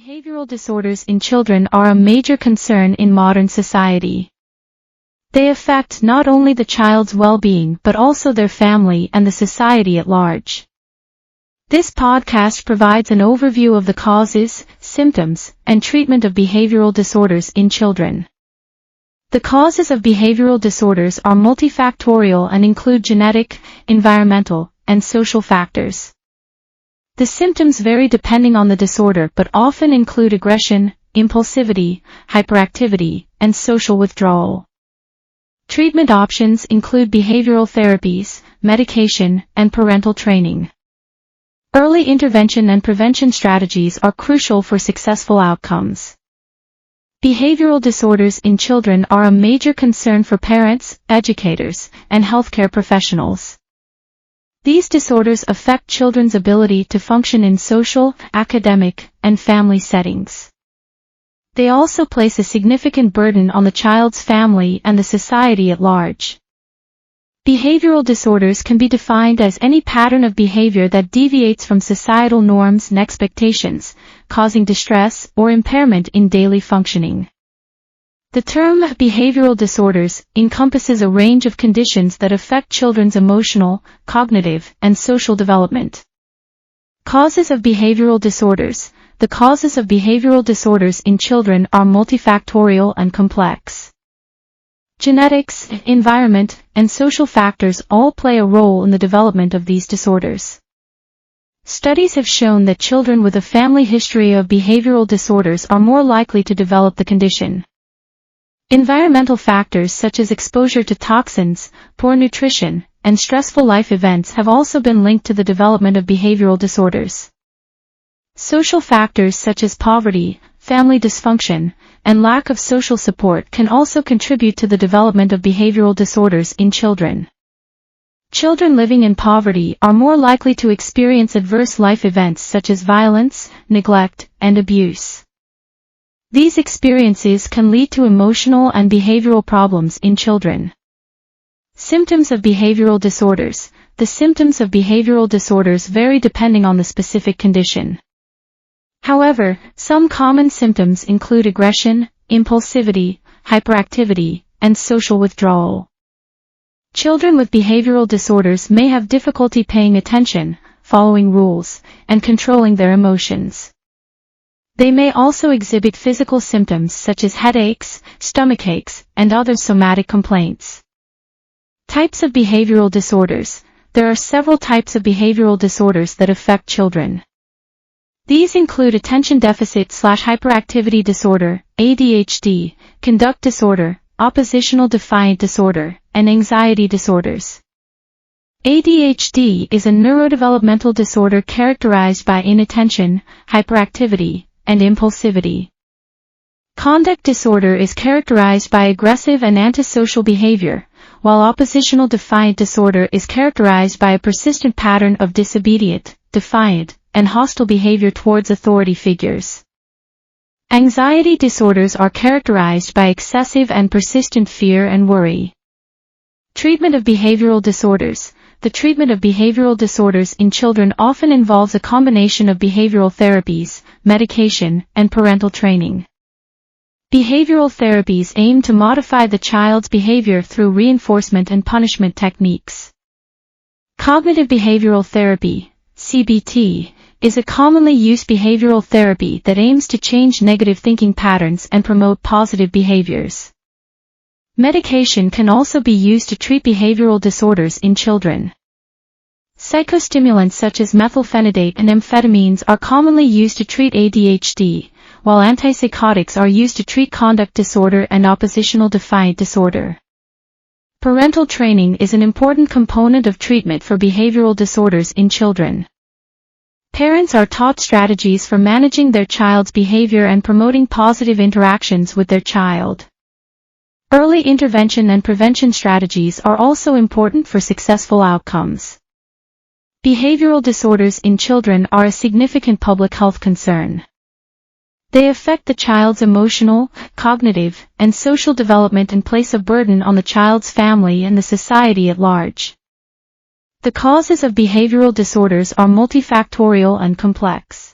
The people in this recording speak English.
Behavioral disorders in children are a major concern in modern society. They affect not only the child's well-being but also their family and the society at large. This podcast provides an overview of the causes, symptoms, and treatment of behavioral disorders in children. The causes of behavioral disorders are multifactorial and include genetic, environmental, and social factors. The symptoms vary depending on the disorder but often include aggression, impulsivity, hyperactivity, and social withdrawal. Treatment options include behavioral therapies, medication, and parental training. Early intervention and prevention strategies are crucial for successful outcomes. Behavioral disorders in children are a major concern for parents, educators, and healthcare professionals. These disorders affect children's ability to function in social, academic, and family settings. They also place a significant burden on the child's family and the society at large. Behavioral disorders can be defined as any pattern of behavior that deviates from societal norms and expectations, causing distress or impairment in daily functioning. The term behavioral disorders encompasses a range of conditions that affect children's emotional, cognitive, and social development. Causes of behavioral disorders. The causes of behavioral disorders in children are multifactorial and complex. Genetics, environment, and social factors all play a role in the development of these disorders. Studies have shown that children with a family history of behavioral disorders are more likely to develop the condition. Environmental factors such as exposure to toxins, poor nutrition, and stressful life events have also been linked to the development of behavioral disorders. Social factors such as poverty, family dysfunction, and lack of social support can also contribute to the development of behavioral disorders in children. Children living in poverty are more likely to experience adverse life events such as violence, neglect, and abuse. These experiences can lead to emotional and behavioral problems in children. Symptoms of behavioral disorders. The symptoms of behavioral disorders vary depending on the specific condition. However, some common symptoms include aggression, impulsivity, hyperactivity, and social withdrawal. Children with behavioral disorders may have difficulty paying attention, following rules, and controlling their emotions. They may also exhibit physical symptoms such as headaches, stomachaches, and other somatic complaints. Types of behavioral disorders. There are several types of behavioral disorders that affect children. These include attention deficit/hyperactivity disorder, ADHD, conduct disorder, oppositional defiant disorder, and anxiety disorders. ADHD is a neurodevelopmental disorder characterized by inattention, hyperactivity, and impulsivity. Conduct disorder is characterized by aggressive and antisocial behavior, while oppositional defiant disorder is characterized by a persistent pattern of disobedient, defiant, and hostile behavior towards authority figures. Anxiety disorders are characterized by excessive and persistent fear and worry. Treatment of behavioral disorders. The treatment of behavioral disorders in children often involves a combination of behavioral therapies, medication, and parental training. Behavioral therapies aim to modify the child's behavior through reinforcement and punishment techniques. Cognitive behavioral therapy, CBT, is a commonly used behavioral therapy that aims to change negative thinking patterns and promote positive behaviors. Medication can also be used to treat behavioral disorders in children. Psychostimulants such as methylphenidate and amphetamines are commonly used to treat ADHD, while antipsychotics are used to treat conduct disorder and oppositional defiant disorder. Parental training is an important component of treatment for behavioral disorders in children. Parents are taught strategies for managing their child's behavior and promoting positive interactions with their child. Early intervention and prevention strategies are also important for successful outcomes. Behavioral disorders in children are a significant public health concern. They affect the child's emotional, cognitive, and social development and place a burden on the child's family and the society at large. The causes of behavioral disorders are multifactorial and complex.